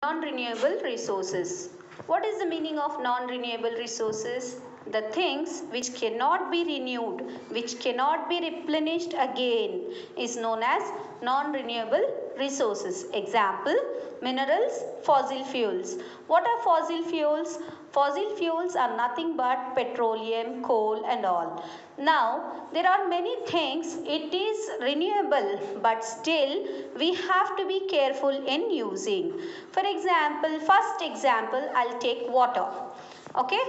Non-renewable resources. What is the meaning of non-renewable resources? The things which cannot be renewed, which cannot be replenished again is known as non-renewable resources. Example, minerals, fossil fuels. What are fossil fuels? Fossil fuels are nothing but petroleum, coal and all. Now, there are many things, it is renewable, but still we have to be careful in using. For example, first example, I'll take water. Okay,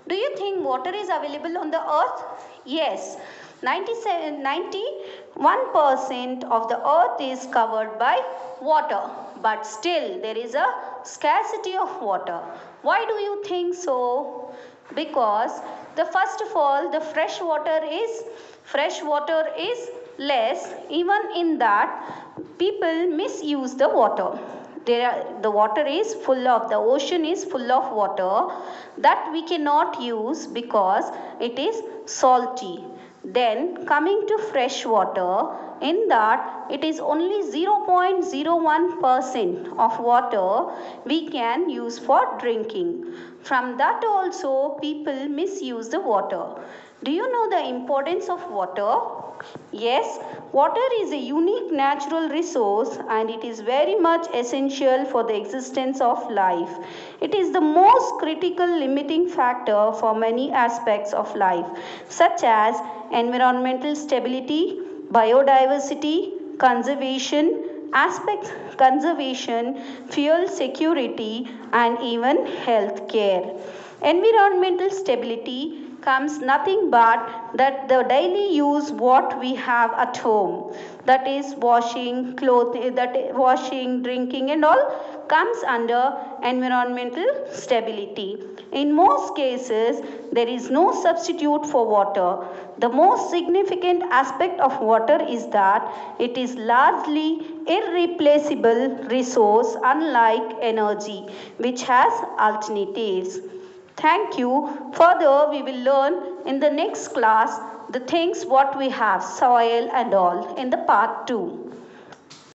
do you think water is available on the earth? Yes, 91% of the earth is covered by water, but still there is a scarcity of water. Why do you think so? Because the first of all, the fresh water is less. Even in that, people misuse the water. The water is full of, the ocean is full of water that we cannot use because it is salty. Then coming to fresh water, in that it is only 0.01% of water we can use for drinking. From that also people misuse the water. Do you know the importance of water? Yes, water is a unique natural resource and it is very much essential for the existence of life. It is the most critical limiting factor for many aspects of life, such as environmental stability, biodiversity, conservation, fuel security, and even health care. Environmental stability comes nothing but that the daily use what we have at home, that is washing clothing, that washing, drinking and all comes under environmental stability. In most cases there is no substitute for water. The most significant aspect of water is that it is largely irreplaceable resource, unlike energy which has alternatives. Thank you. Further, we will learn in the next class the things what we have, soil and all, in the part 2.